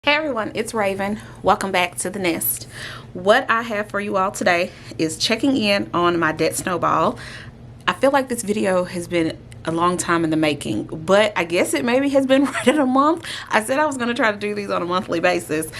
Hey everyone, it's Raven. Welcome back to the Nest. What I have for you all today is checking in on my debt snowball. I feel like this video has been a long time in the making, but I guess it maybe has been right at a month. I said I was going to try to do these on a monthly basis,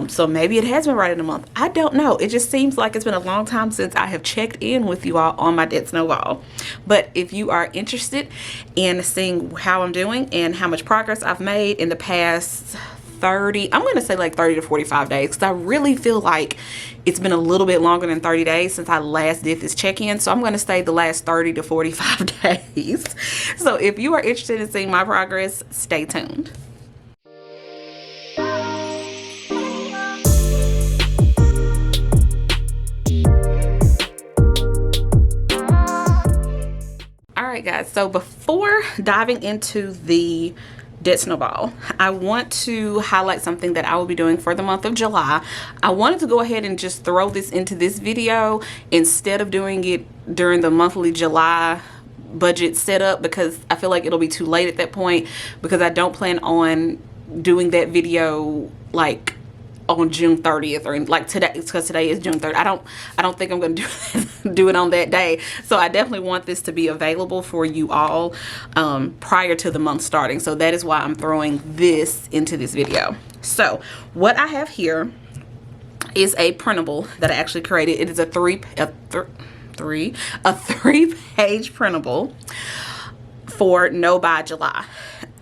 so maybe it has been right in a month. I don't know. It just seems like it's been a long time since I have checked in with you all on my debt snowball. But if you are interested in seeing how I'm doing and how much progress I've made in the past 30, I'm going to say like 30 to 45 days, because I really feel like it's been a little bit longer than 30 days since I last did this check-in. So I'm going to say the last 30 to 45 days. So if you are interested in seeing my progress, stay tuned. All right, guys. So before diving into the debt snowball, I want to highlight something that I will be doing for the month of July. I wanted to go ahead and just throw this into this video instead of doing it during the monthly July budget setup, because I feel like it'll be too late at that point, because I don't plan on doing that video like on June 30th or like today, because today is June 3rd. I don't think I'm going to do it on that day. So I definitely want this to be available for you all prior to the month starting. So that is why I'm throwing this into this video. So what I have here is a printable that I actually created. It is a three-page printable for No by July.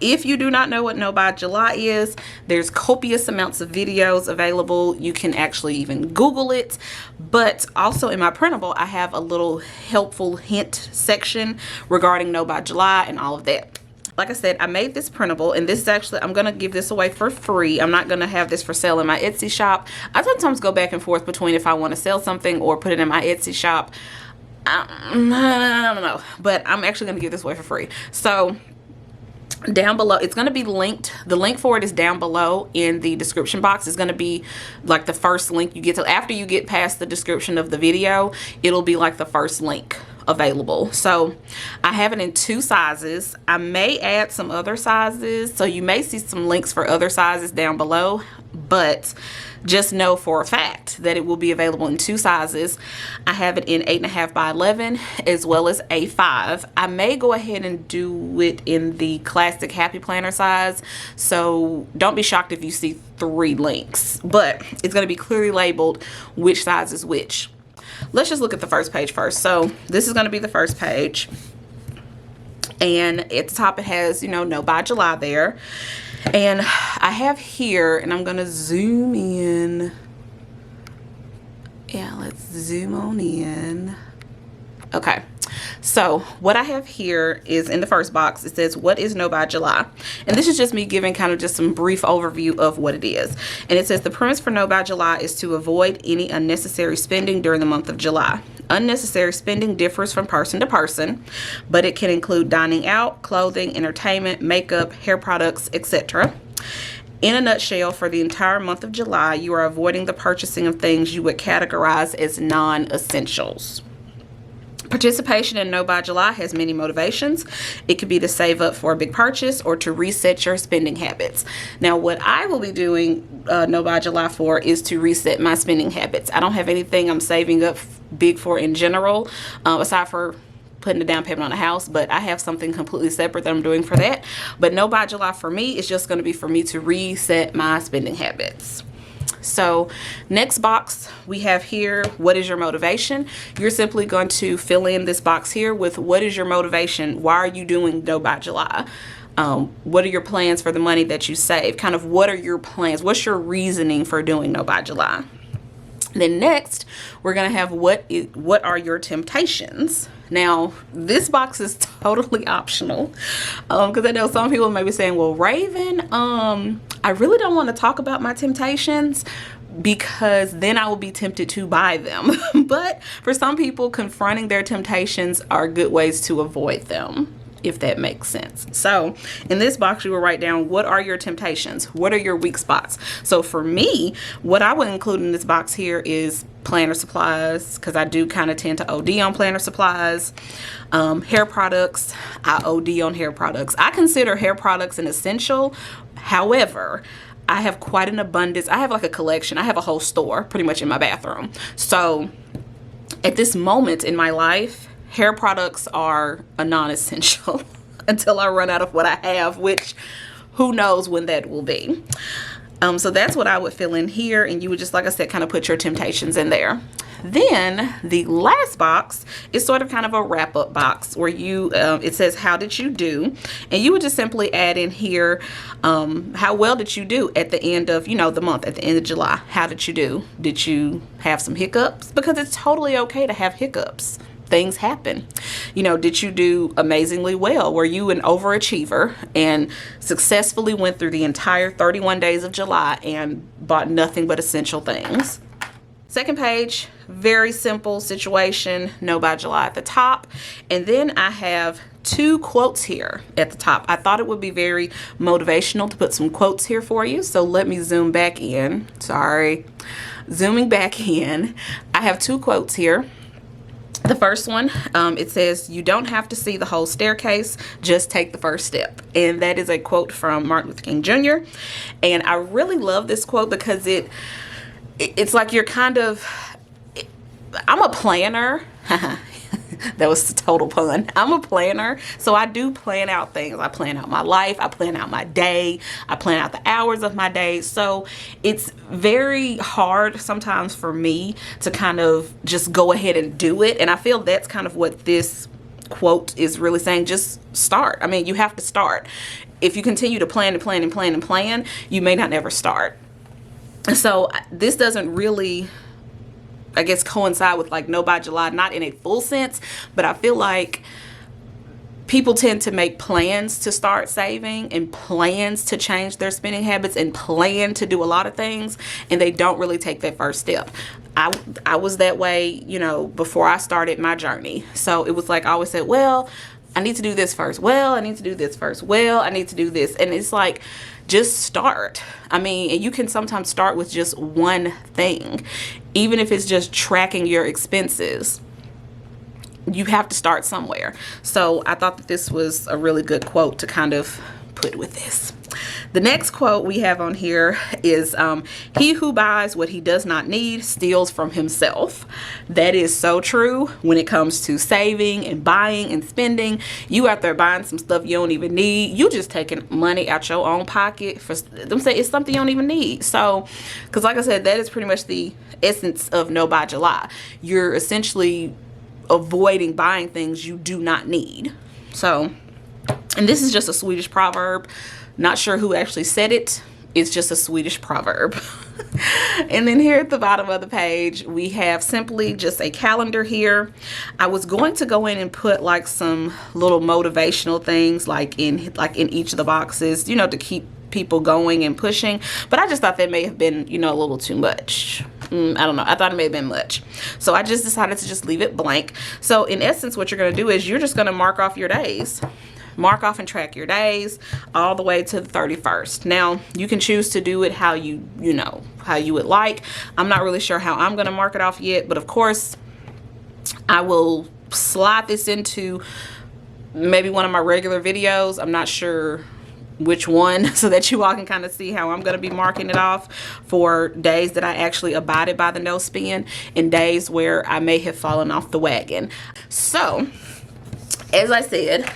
If you do not know what No by July is, there's copious amounts of videos available. You can actually even Google it. But also in my printable, I have a little helpful hint section regarding No by July and all of that. Like I said, I made this printable, and this is actually, I'm going to give this away for free. I'm not going to have this for sale in my Etsy shop. I sometimes go back and forth between if I want to sell something or put it in my Etsy shop. I don't know, but I'm actually going to give this away for free. So down below, it's going to be linked. The link for it is down below in the description box. It's going to be like the first link you get to. After you get past the description of the video, it'll be like the first link available. So I have it in 2 sizes. I may add some other sizes, so you may see some links for other sizes down below, but just know for a fact that it will be available in 2 sizes. I have it in 8.5 by 11 as well as A5. I may go ahead and do it in the classic Happy Planner size, so don't be shocked if you see 3 links, but it's going to be clearly labeled which size is which. Let's just look at the first page first. So this is going to be the first page, and at the top it has, you know, No by July there. And I have here, and I'm going to zoom in. Yeah, let's zoom on in. Okay. So what I have here is in the first box, it says, what is No by July? And this is just me giving kind of just some brief overview of what it is. And it says the premise for No by July is to avoid any unnecessary spending during the month of July. Unnecessary spending differs from person to person, but it can include dining out, clothing, entertainment, makeup, hair products, etc. In a nutshell, for the entire month of July, you are avoiding the purchasing of things you would categorize as non-essentials. Participation in No by July has many motivations. It could be to save up for a big purchase or to reset your spending habits. Now, what I will be doing No by July for is to reset my spending habits. I don't have anything I'm saving up big for in general, aside for putting a down payment on a house, but I have something completely separate that I'm doing for that. But No by July for me is just going to be for me to reset my spending habits. So next box we have here, what is your motivation? You're simply going to fill in this box here with what is your motivation? Why are you doing No by July? What are your plans for the money that you save? Kind of what are your plans? What's your reasoning for doing No by July? Then next, we're going to have what are your temptations? Now, this box is totally optional, because I know some people may be saying, well, Raven, I really don't want to talk about my temptations because then I will be tempted to buy them. But for some people, confronting their temptations are good ways to avoid them, if that makes sense. So in this box, you will write down, what are your temptations? What are your weak spots? So for me, what I would include in this box here is planner supplies, because I do kind of tend to OD on planner supplies. Hair products, I OD on hair products. I consider hair products an essential. However, I have quite an abundance. I have like a collection. I have a whole store pretty much in my bathroom. So at this moment in my life, hair products are a non-essential until I run out of what I have, which who knows when that will be. So that's what I would fill in here, and you would just, like I said, kind of put your temptations in there. Then the last box is sort of kind of a wrap-up box where you it says how did you do, and you would just simply add in here how well did you do at the end of, you know, the month, at the end of July. How did you do? Did you have some hiccups? Because it's totally okay to have hiccups. Things happen. You know, did you do amazingly well? Were you an overachiever and successfully went through the entire 31 days of July and bought nothing but essential things? Second page, very simple situation, no by July at the top. And then I have 2 quotes here at the top. I thought it would be very motivational to put some quotes here for you. So let me zoom back in. Sorry. Zooming back in. I have 2 quotes here. The first one, it says, you don't have to see the whole staircase, just take the first step. And that is a quote from Martin Luther King Jr. And I really love this quote because it's like you're kind of, I'm a planner. That was a total pun. I'm a planner, so I do plan out things. I plan out my life. I plan out my day. I plan out the hours of my day. So it's very hard sometimes for me to kind of just go ahead and do it. And I feel that's kind of what this quote is really saying. Just start. I mean, you have to start. If you continue to plan and plan and plan and plan, you may not never start. So this doesn't really, I guess, coincide with like no by July, not in a full sense, but I feel like people tend to make plans to start saving and plans to change their spending habits and plan to do a lot of things, and they don't really take that first step. I was that way, you know, before I started my journey. So it was like I always said, well, I need to do this first. Well, I need to do this first. Well, I need to do this. And it's like, just start. I mean, and you can sometimes start with just one thing, even if it's just tracking your expenses. You have to start somewhere. So I thought that this was a really good quote to kind of put with this. The next quote we have on here is, he who buys what he does not need steals from himself. That is so true when it comes to saving and buying and spending. You out there buying some stuff you don't even need. You just taking money out your own pocket for them. Say it's something you don't even need. So, because like I said, that is pretty much the essence of no by July. You're essentially avoiding buying things you do not need. So, and this is just a Swedish proverb. Not sure who actually said it. It's just a Swedish proverb. And then here at the bottom of the page, we have simply just a calendar here. I was going to go in and put like some little motivational things like in each of the boxes, you know, to keep people going and pushing. But I just thought that may have been, you know, a little too much. I don't know. I thought it may have been much. So I just decided to just leave it blank. So in essence, what you're going to do is you're just going to mark off your days. Mark off and track your days all the way to the 31st. Now, you can choose to do it how you would like. I'm not really sure how I'm going to mark it off yet, but of course, I will slide this into maybe one of my regular videos. I'm not sure which one, so that you all can kind of see how I'm going to be marking it off for days that I actually abided by the no spend and days where I may have fallen off the wagon. So, as I said,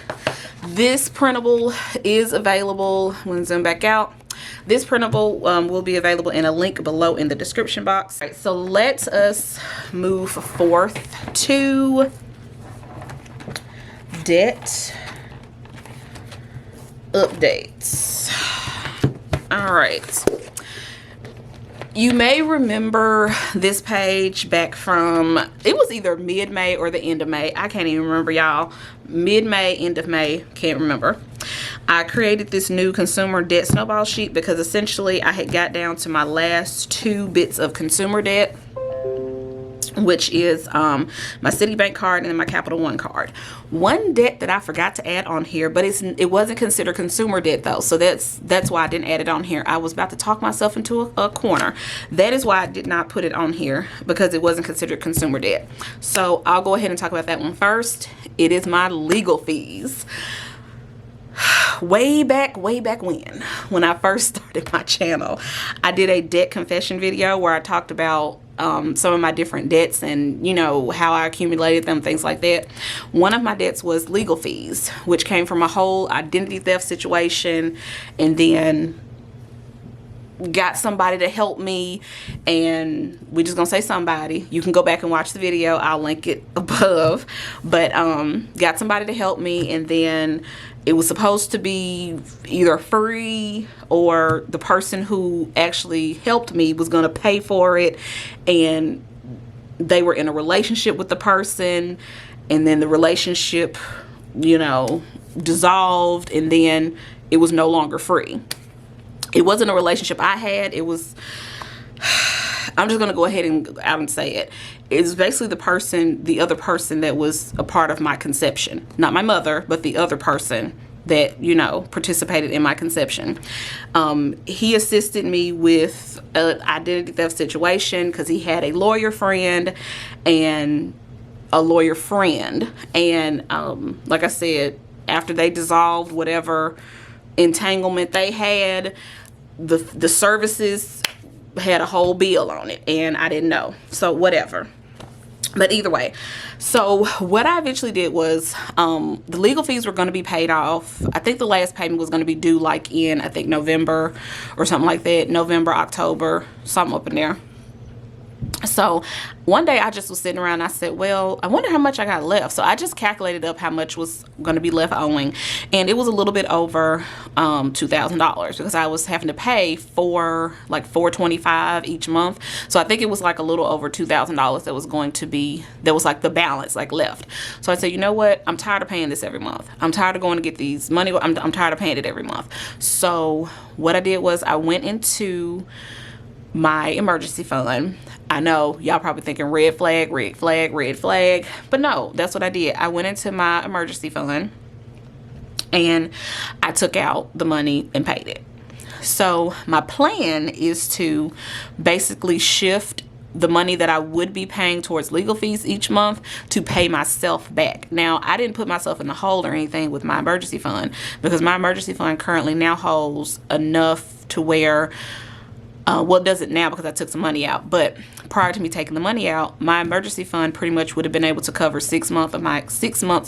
this printable is available. I'm going to zoom back out. This printable will be available in a link below in the description box. All right, so let us move forth to debt updates. All right. You may remember this page back from, it was either mid-May or the end of May. I can't even remember, y'all. Mid-May, end of May, can't remember. I created this new consumer debt snowball sheet because essentially I had got down to my last 2 bits of consumer debt, which is my Citibank card and then my Capital One card. One debt that I forgot to add on here, but it wasn't considered consumer debt though, so that's why I didn't add it on here. I was about to talk myself into a corner. That is why I did not put it on here, because it wasn't considered consumer debt. So I'll go ahead and talk about that one first. It is my legal fees. way back when I first started my channel, I did a debt confession video where I talked about some of my different debts and, you know, how I accumulated them, things like that. One of my debts was legal fees, which came from a whole identity theft situation, and then got somebody to help me, and we're just gonna say somebody. You can go back and watch the video, I'll link it above. But got somebody to help me, and then it was supposed to be either free or the person who actually helped me was gonna pay for it, and they were in a relationship with the person, and then the relationship, you know, dissolved, and then it was no longer free. It wasn't a relationship I had. It was, I'm just going to go ahead and out and say it. It's basically the other person that was a part of my conception. Not my mother, but the other person that, you know, participated in my conception. He assisted me with an identity theft situation because he had a lawyer friend and a lawyer friend. And like I said, after they dissolved whatever entanglement they had, the services had a whole bill on it, and I didn't know, so whatever. But either way, so what I eventually did was the legal fees were going to be paid off. I think the last payment was going to be due like in, I think, November or something like that. November, October, something up in there. So one day I just was sitting around and I said, well, I wonder how much I got left. So I just calculated up how much was going to be left owing, and it was a little bit over $2,000 because I was having to pay for like $425 each month. So I think it was like a little over $2,000 that was going to be, that was like the balance like left. So I said, you know what, I'm tired of paying this every month. I'm tired of going to get these money. I'm tired of paying it every month. So what I did was I went into my emergency fund. I know y'all probably thinking red flag, red flag, red flag, but no, that's what I did. I went into my emergency fund and I took out the money and paid it. So my plan is to basically shift the money that I would be paying towards legal fees each month to pay myself back. Now, I didn't put myself in the hole or anything with my emergency fund because my emergency fund currently now holds enough to where well, it doesn't now because I took some money out, but prior to me taking the money out, my emergency fund pretty much would have been able to cover 6 months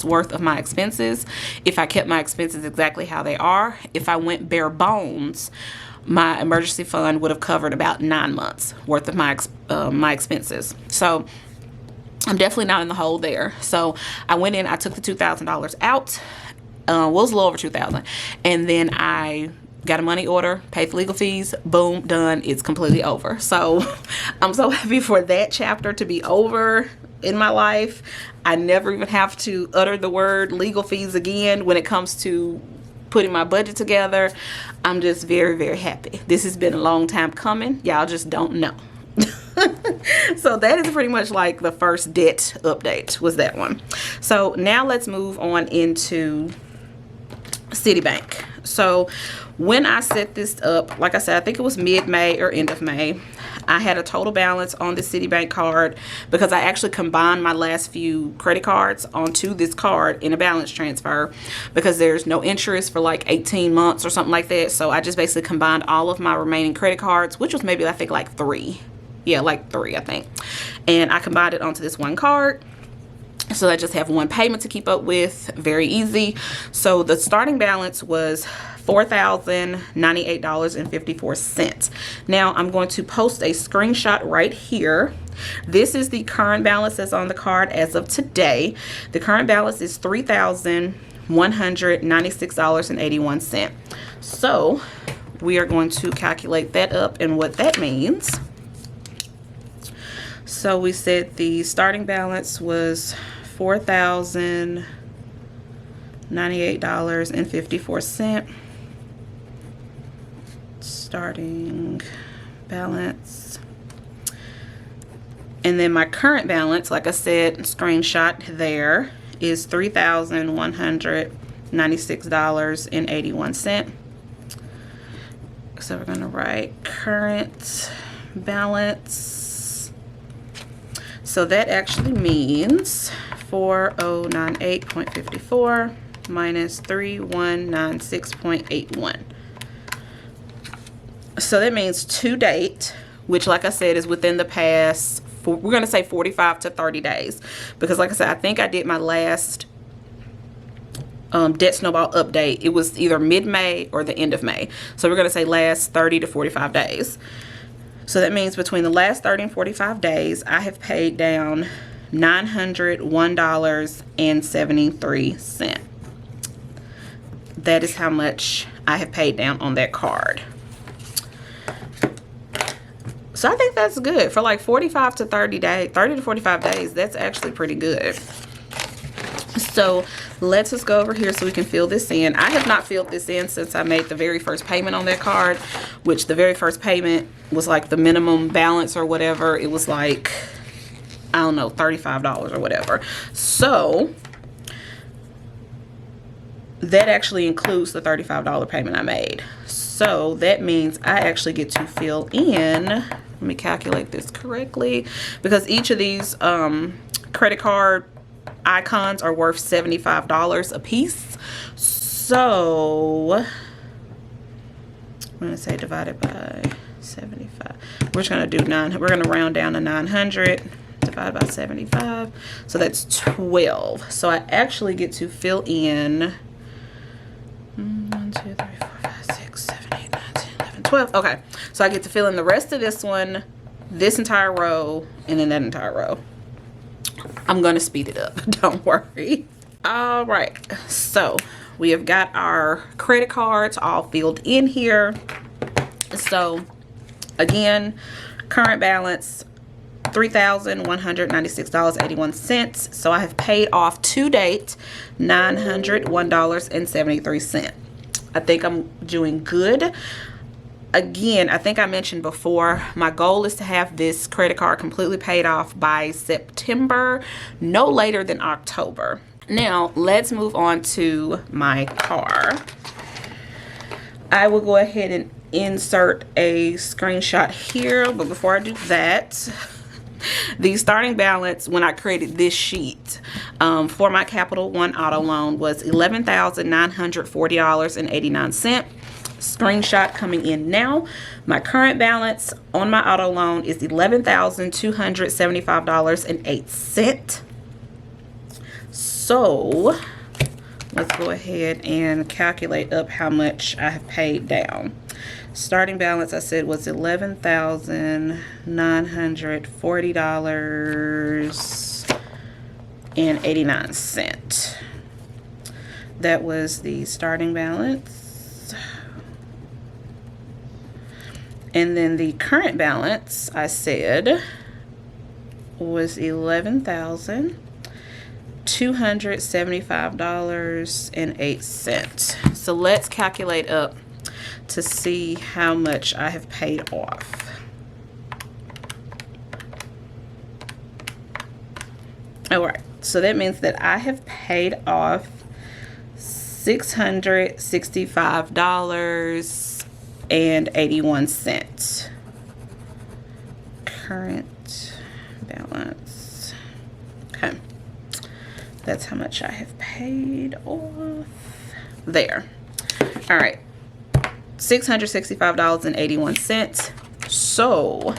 worth of my expenses if I kept my expenses exactly how they are. If I went bare bones, my emergency fund would have covered about 9 months worth of my expenses. So I'm definitely not in the hole there. So I went in, I took the $2,000 out. Well, it was a little over $2,000, and then I got a money order, paid for legal fees, boom, done. It's completely over. So I'm so happy for that chapter to be over in my life. I never even have to utter the word legal fees again when it comes to putting my budget together. I'm just very, very happy. This has been a long time coming. Y'all just don't know. So that is pretty much like the first debt update was that one. So now let's move on into Citibank. So when I set this up, like I said, I think it was mid-May or end of May, I had a total balance on the Citibank card because I actually combined my last few credit cards onto this card in a balance transfer because there's no interest for like 18 months or something like that. So I just basically combined all of my remaining credit cards, which was maybe I think like 3. Yeah, like 3 I think. And I combined it onto this one card. So I just have one payment to keep up with. Very easy. So the starting balance was $4,098.54. Now I'm going to post a screenshot right here. This is the current balance that's on the card as of today. The current balance is $3,196.81. So we are going to calculate that up and what that means. So we said the starting balance was $4,098.54. Starting balance. And then my current balance, like I said, screenshot there, is $3,196.81. So we're going to write current balance. So that actually means 4098.54 minus 3196.81. So that means to date, which like I said is within the past, we're going to say 45 to 30 days. Because like I said, I think I did my last debt snowball update. It was either mid-May or the end of May. So we're going to say last 30 to 45 days. So that means between the last 30 and 45 days, I have paid down $901.73. That is how much I have paid down on that card. So I think that's good for like 45 to 30 days, 30 to 45 days. That's actually pretty good. So let's just go over here so we can fill this in. I have not filled this in since I made the very first payment on that card, which the very first payment was like the minimum balance or whatever. It was like, I don't know, $35 or whatever. So that actually includes the $35 payment I made. So that means I actually get to fill in, let me calculate this correctly, because each of these credit card icons are worth $75 a piece. So I'm going to say divided by 75. We're just going to do we're going to round down to 900 divided by 75. So that's 12. So I actually get to fill in 1, 2, 3, 4, 5, 6, 7, 8, 9, 10, 11, 12. Okay, so I get to fill in the rest of this one, this entire row, and then that entire row. I'm gonna speed it up, don't worry. All right, so we have got our credit cards all filled in here. So again, current balance $3,196.81. So I have paid off to date $901.73. I think I'm doing good. Again, I think I mentioned before, my goal is to have this credit card completely paid off by September, no later than October. Now, let's move on to my car. I will go ahead and insert a screenshot here, but before I do that, the starting balance when I created this sheet for my Capital One auto loan was $11,940.89. Screenshot coming in now. My current balance on my auto loan is $11,275.08. So let's go ahead and calculate up how much I have paid down. Starting balance, I said, was $11,940.89. That was the starting balance. And then the current balance, I said, was $11,275.08. So let's calculate up to see how much I have paid off. All right, so that means that I have paid off $665.81. Current balance. Okay, that's how much I have paid off there. All right, $665.81. So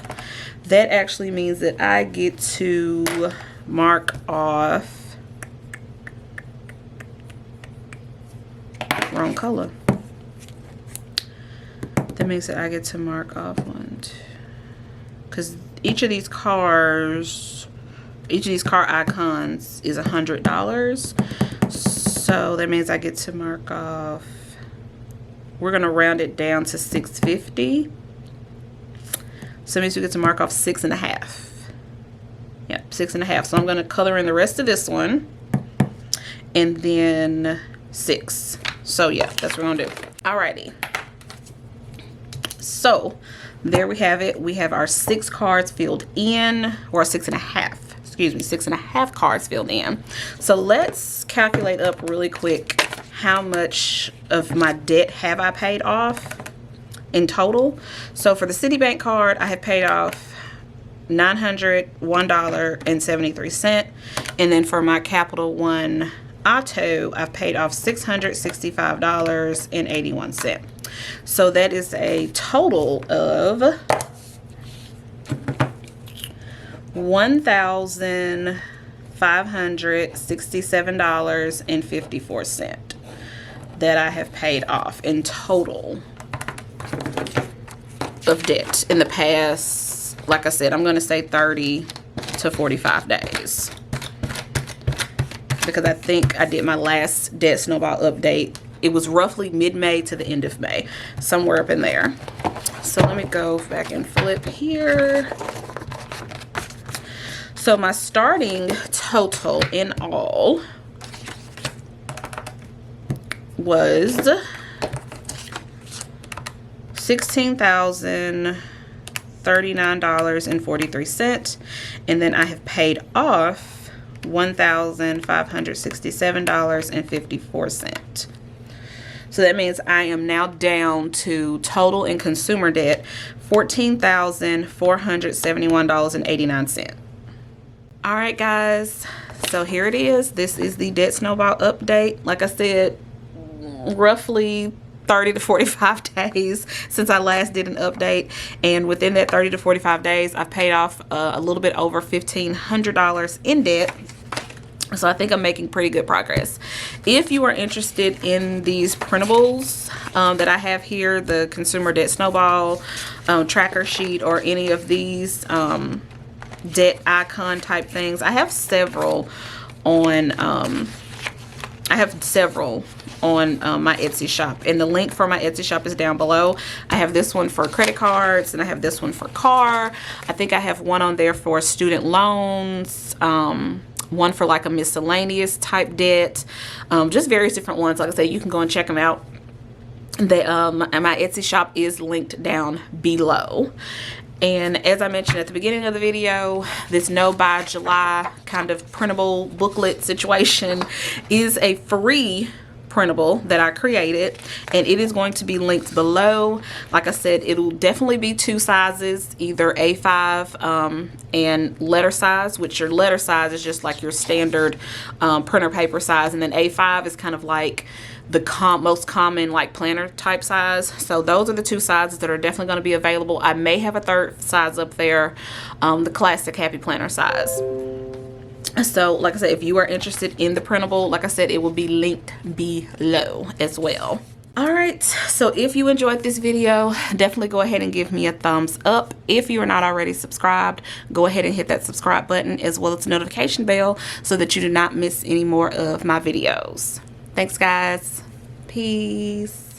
that actually means that I get to mark off, wrong color. That means that I get to mark off because each of these car icons is $100. So that means I get to mark off, we're gonna round it down to $650. So it means we get to mark off 6.5. Yep, 6.5. So I'm gonna color in the rest of this one and then 6. So yeah, that's what we're gonna do. Alrighty. So there we have it. We have our 6 cards filled in, or 6.5. Excuse me, 6.5 cards filled in. So let's calculate up really quick how much of my debt have I paid off in total. So for the Citibank card, I have paid off $901.73. And then for my Capital One auto, I've paid off $665.81. So that is a total of $1,567.54 that I have paid off in total of debt in the past, like I said, I'm going to say 30 to 45 days. Because I think I did my last debt snowball update. It was roughly mid-May to the end of May. Somewhere up in there. So let me go back and flip here. So my starting total in all was $16,039.43, and then I have paid off $1,567.54. So that means I am now down to total in consumer debt $14,471.89. All right, guys, so here it is. This is the debt snowball update. Like I said, roughly 30 to 45 days since I last did an update, and within that 30 to 45 days I've paid off a little bit over $1,500 in debt. So I think I'm making pretty good progress. If you are interested in these printables that I have here, the consumer debt snowball tracker sheet, or any of these debt icon type things, I have several on my Etsy shop, and the link for my Etsy shop is down below. I have this one for credit cards, and I have this one for car. I think I have one on there for student loans, one for like a miscellaneous type debt, just various different ones. Like I said, you can go and check them out. And my Etsy shop is linked down below. And as I mentioned at the beginning of the video, this No by July kind of printable booklet situation is a free printable that I created, and it is going to be linked below. Like I said, it'll definitely be two sizes, either A5 and letter size, which your letter size is just like your standard printer paper size, and then A5 is kind of like the most common like planner type size. So those are the two sizes that are definitely going to be available. I may have a third size up there, the classic happy planner size. So like I said, if you are interested in the printable, like I said, it will be linked below as well. All right, so if you enjoyed this video, definitely go ahead and give me a thumbs up. If you are not already subscribed, go ahead and hit that subscribe button as well as the notification bell so that you do not miss any more of my videos. Thanks, guys. Peace.